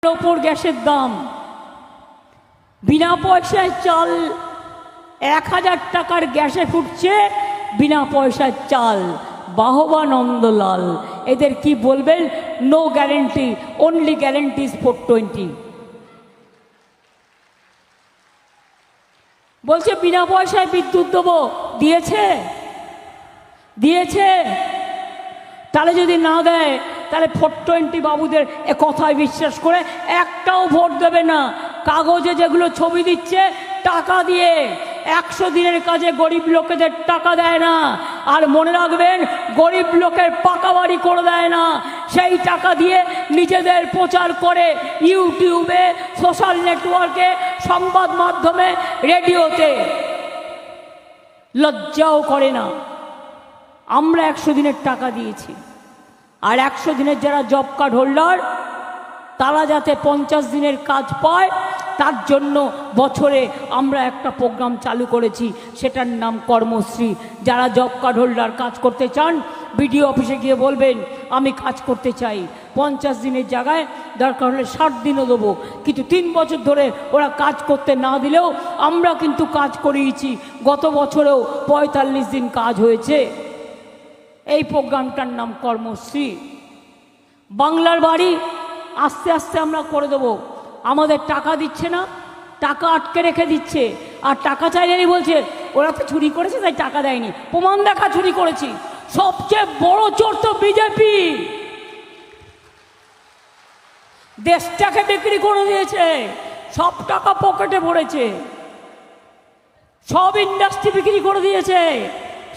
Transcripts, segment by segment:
ওপর গ্যাসের দাম, বিনা পয়সায় চাল 1000 টাকার গ্যাসে ফুটছে, বিনা পয়সায় চাল। বাহবা নন্দলাল, এদের কি বলবেন? No guarantee, only guarantees 420। বলছে বিনা পয়সায় বিদ্যুৎ দেবো, দিয়েছে? দিয়েছে? তাহলে যদি না দেয় তাহলে 420 বাবুদের এ কথায় বিশ্বাস করে একটাও ভোট দেবে না। কাগজে যেগুলো ছবি দিচ্ছে টাকা দিয়ে, 100 দিনের কাজে গরিব লোকেদের টাকা দেয় না। আর মনে রাখবেন, গরিব লোকের পাকা বাড়ি করে দেয় না, সেই টাকা দিয়ে নিজেদের প্রচার করে ইউটিউবে, সোশ্যাল নেটওয়ার্কে, সংবাদ মাধ্যমে, রেডিওতে। লজ্জাও করে না। আমরা 100 দিনের টাকা দিয়েছি, আর 100 দিনের যারা জব কার্ড হোল্ডার তারা যাতে 50 দিনের কাজ পায় তার জন্য বছরে আমরা একটা প্রোগ্রাম চালু করেছি, সেটার নাম কর্মশ্রী। যারা জব কার্ড হোল্ডার কাজ করতে চান, বিডিও অফিসে গিয়ে বলবেন আমি কাজ করতে চাই। 50 দিনের জায়গায় দরকার হলে 60 দিনও দেবো, কিন্তু 3 বছর ধরে ওরা কাজ করতে না দিলেও আমরা কিন্তু কাজ করিয়েছি। গত বছরেও 45 দিন কাজ হয়েছে। এই প্রোগ্রামটার নাম কর্মশ্রী। বাংলার বাড়ি আস্তে আস্তে আমরা করে দেবো। আমাদের টাকা দিচ্ছে না, টাকা আটকে রেখে দিচ্ছে, আর টাকা চাইলেই বলছে ওরা তো চুরি করেছে তাই টাকা দেয়নি। প্রমাণ দেখা চুরি করেছি। সবচেয়ে বড় চোর তো বিজেপি। দেশটাকে বিক্রি করে দিয়েছে, সব টাকা পকেটে ভরেছে, সব ইন্ডাস্ট্রি বিক্রি করে দিয়েছে,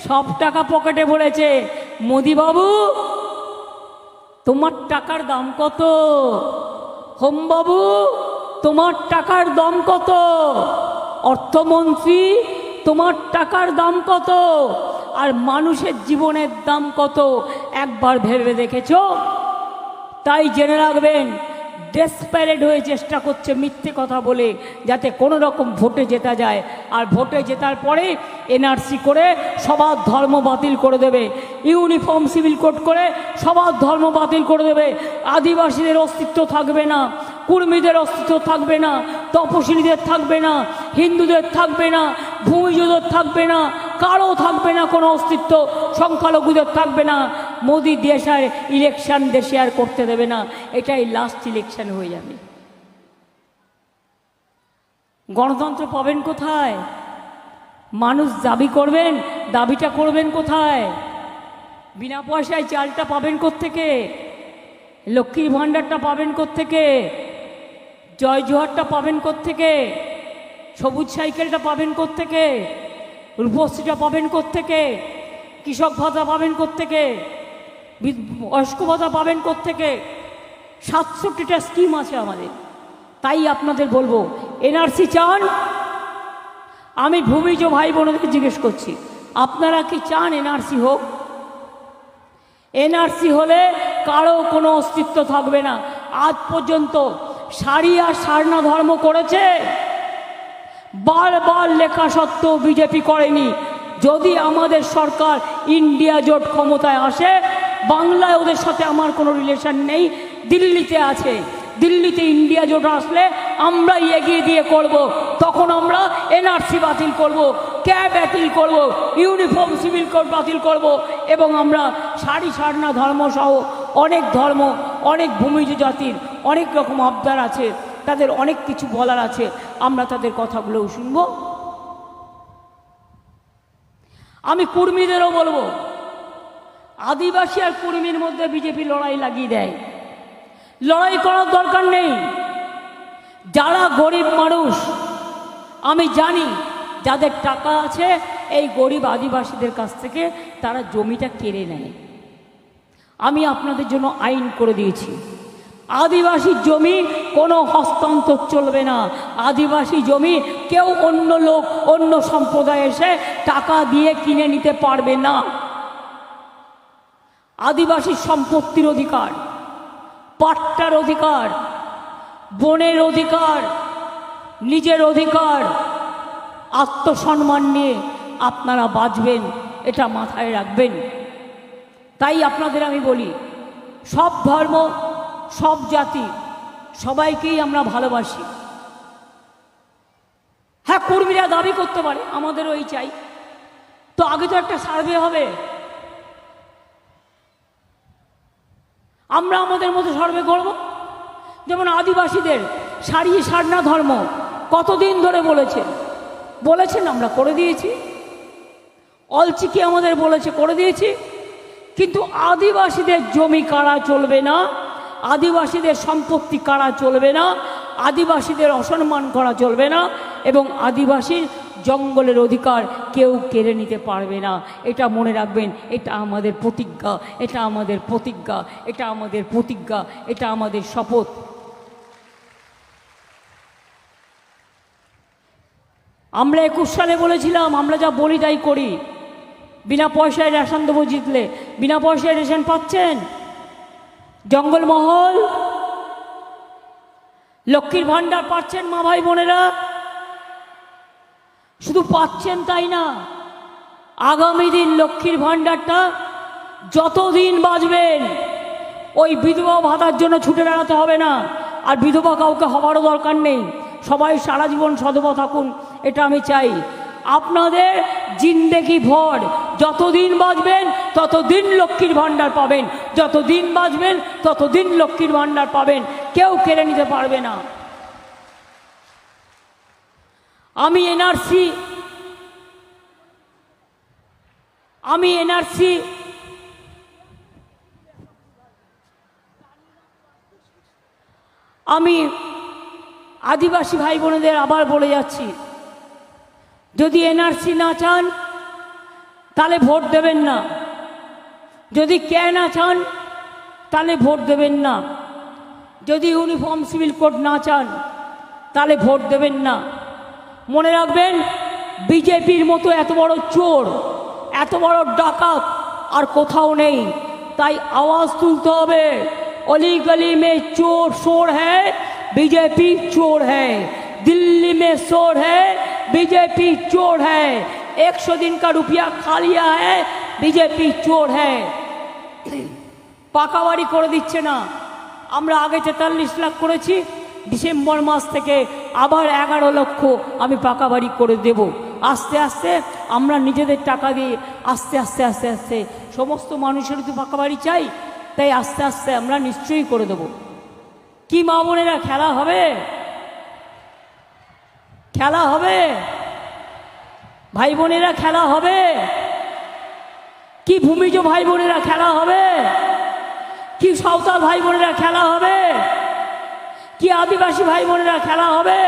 সব টাকা পকেটে ভরেছে। মোদি বাবু, তোমার টাকার দাম কত? হোম বাবু, তোমার টাকার দাম কত? অর্থমন্ত্রী, তোমার টাকার দাম কত? আর মানুষের জীবনের দাম কত একবার ভেবে দেখেছো? তাই জেনে রাখবেন, ডেসপারেট হয়ে চেষ্টা করছে মিথ্যে কথা বলে যাতে কোনো রকম ভোটে জেতা যায়। আর ভোটে জেতার পরে এনআরসি করে সবার ধর্ম বাতিল করে দেবে, ইউনিফর্ম সিভিল কোড করে সবার ধর্ম বাতিল করে দেবে। আদিবাসীদের অস্তিত্ব থাকবে না, কুর্মীদের অস্তিত্ব থাকবে না, তপশিলীদের থাকবে না, হিন্দুদের থাকবে না, ভূমিজদের থাকবে না, কারো থাকবে না কোনো অস্তিত্ব, সংখ্যালঘুদের থাকবে না। মোদি দেশের ইলেকশন দেশে আর করতে দেবে না, এটাই লাস্ট ইলেকশন হয়ে যাবে। গণতন্ত্র পাবেন কোথায়? মানুষ দাবি করবেন, দাবিটা করবেন কোথায়? বিনা পয়সায় চালটা পাবেন কোত্থেকে? লক্ষ্মীর ভাণ্ডারটা পাবেন কোত্থেকে? জয় জোহারটা পাবেন কোত্থেকে? সবুজ সাইকেলটা পাবেন কোত্থেকে? রূপশ্রীটা পাবেন কোত্থেকে? কৃষক ভাতা পাবেন কোত্থেকে? বয়স্ক ভাতা পাবেন কোত্থেকে? 67টা স্কিম আছে আমাদের। তাই আপনাদের বলবো, এনআরসি চান? আমি ভূমিজ ভাই বোনদেরকে জিজ্ঞেস করছি, আপনারা কি চান এনআরসি হোক? এনআরসি হলে কারো কোনো অস্তিত্ব থাকবে না। আজ পর্যন্ত সারি আর সারনা ধর্ম করেছে, বারবার লেখা সত্ত্বেও বিজেপি করেনি। যদি আমাদের সরকার ইন্ডিয়া জোট ক্ষমতায় আসে, বাংলায় ওদের সাথে আমার কোনো রিলেশন নেই, দিল্লিতে আছে। দিল্লিতে ইন্ডিয়া জোট আসলে আমরাই এগিয়ে দিয়ে করব। তখন আমরা এনআরসি বাতিল করব, ক্যাব বাতিল করব, ইউনিফর্ম সিভিল কোড বাতিল করব, এবং আমরা সারি সারনা ধর্ম সহ অনেক ধর্ম, অনেক ভূমিজ জাতির অনেক রকম আবদার আছে, তাদের অনেক কিছু বলার আছে, আমরা তাদের কথাগুলোও শুনব। আমি কুর্মীদেরও বলবো, আদিবাসী আর কুর্মীর মধ্যে বিজেপি লড়াই লাগিয়ে দেয়। লড়াই করার দরকার নেই। যারা গরিব মানুষ, আমি জানি যাদের টাকা আছে, এই গরিব আদিবাসীদের কাছ থেকে তারা জমিটা কেড়ে নেয়। আমি আপনাদের জন্য আইন করে দিয়েছি, আদিবাসী জমি কোনো হস্তান্তর চলবে না। আদিবাসী জমি কেউ অন্য লোক, অন্য সম্প্রদায় এসে টাকা দিয়ে কিনে নিতে পারবে না। আদিবাসী সম্পত্তির অধিকার, পাট্টার অধিকার, বনের অধিকার, নিজের অধিকার, আত্মসম্মান নিয়ে আপনারা বাঁচবেন, এটা মাথায় রাখবেন। তাই আপনাদের আমি বলি, সব ধর্ম, সব জাতি সবাইকেই আমরা ভালোবাসি। হ্যাঁ, কর্মীরা দাবি করতে পারে আমাদেরও এই চাই, তো আগে তো একটা সার্ভে হবে। আমরা আমাদের মতো সার্ভে করব। যেমন আদিবাসীদের সারিয়ে সারনা ধর্ম কতদিন ধরে বলেছেন আমরা করে দিয়েছি। অলচিকি আমাদের বলেছে, করে দিয়েছি। কিন্তু আদিবাসীদের জমি কাড়া চলবে না, আদিবাসীদের সম্পত্তি কাড়া চলবে না, আদিবাসীদের অসম্মান করা চলবে না, এবং আদিবাসীর জঙ্গলের অধিকার কেউ কেড়ে নিতে পারবে না। এটা মনে রাখবেন, এটা আমাদের প্রতিজ্ঞা, এটা আমাদের প্রতিজ্ঞা, এটা আমাদের প্রতিজ্ঞা, এটা আমাদের শপথ। আমরা 21 সালে বলেছিলাম আমরা যা বলি তাই করি। বিনা পয়সায় রেশন দেবো জিতলে। বিনা পয়সায় রেশন পাচ্ছেন? জঙ্গলমহল, লক্ষ্মীর ভাণ্ডার পাচ্ছেন মা ভাই বোনেরা? শুধু পাচ্ছেন তাই না, আগামী দিন লক্ষ্মীর ভাণ্ডারটা যতদিন বাঁচবেন ওই বিধবা ভাতার জন্য ছুটে বেড়াতে হবে না। আর বিধবা কাউকে হবারও দরকার নেই, সবাই সারা জীবন সধবা থাকুন, এটা আমি চাই। আপনাদের জিন্দেগি ভর যতদিন বাঁচবেন ততদিন লক্ষ্মীর ভাণ্ডার পাবেন, যতদিন বাঁচবেন ততদিন লক্ষ্মীর ভাণ্ডার পাবেন, কেউ কেড়ে নিতে পারবে না। আমি আদিবাসী ভাই বোনেদের আবার বলে যাচ্ছি, যদি এনআরসি না চান তাহলে ভোট দেবেন না, যদি কে না চান তাহলে ভোট দেবেন না, যদি ইউনিফর্ম সিভিল কোড না চান তাহলে ভোট দেবেন না। মনে রাখবেন, বিজেপির মতো এত বড় চোর, এত বড় ডাকাত আর কোথাও নেই। তাই আওয়াজ তুলতে হবে, অলি গলি में चोर शोर है, बीजेपी चोर है। दिल्ली में शोर है, बीजेपी चोर है। 100 दिन का रुपया खा लिया है, बीजेपी चोर है। পাকা বাড়ি করে দিচ্ছে না। আমরা আগে 43 লাখ করেছি, ডিসেম্বর মাস থেকে আবার 11 লক্ষ আমি পাকা বাড়ি করে দেব। আস্তে আস্তে আমরা নিজেদের টাকা দিয়ে আস্তে আস্তে আস্তে আস্তে সমস্ত মানুষের তো পাকা বাড়ি চাই, তাই আস্তে আস্তে আমরা নিশ্চয়ই করে দেব। কি মা বোনেরা, খেলা হবে? খেলা হবে ভাই বোনেরা, খেলা হবে? কি ভূমিজ ভাই বোনেরা, খেলা হবে? কি সাঁওতাল ভাই বোনেরা, খেলা হবে? কি আদিবাসী ভাই বোনেরা, খেলা হবে?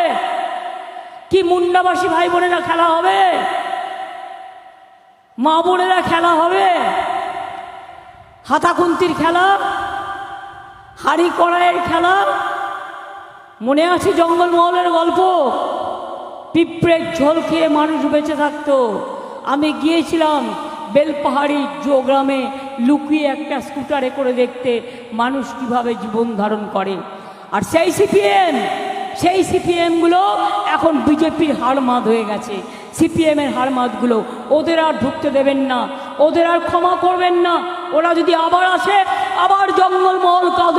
কি মুন্ডাবাসী ভাই বোনেরা, খেলা হবে? মা বোনেরা, খেলা হবে? হাতাখুন্তির খেলা, হাড়ি কড়াইয়ের খেলা মনে আছে? জঙ্গলমহলের গল্প, পিঁপড়ের ঝোল খেয়ে মানুষ বেঁচে থাকতো। আমি গিয়েছিলাম বেলপাহাড়ি গ্রামে লুকিয়ে একটা স্কুটারে করে দেখতে মানুষ কিভাবে জীবন ধারণ করে। আর সেই সিপিএমগুলো এখন বিজেপির হাড়মাদ হয়ে গেছে। সিপিএমের হাড়মাদগুলো ওদের আর ঢুকতে দেবেন না, ওদের আর ক্ষমা করবেন না। ওরা যদি আবার আসে, আবার জঙ্গলমহল কাঁদবে।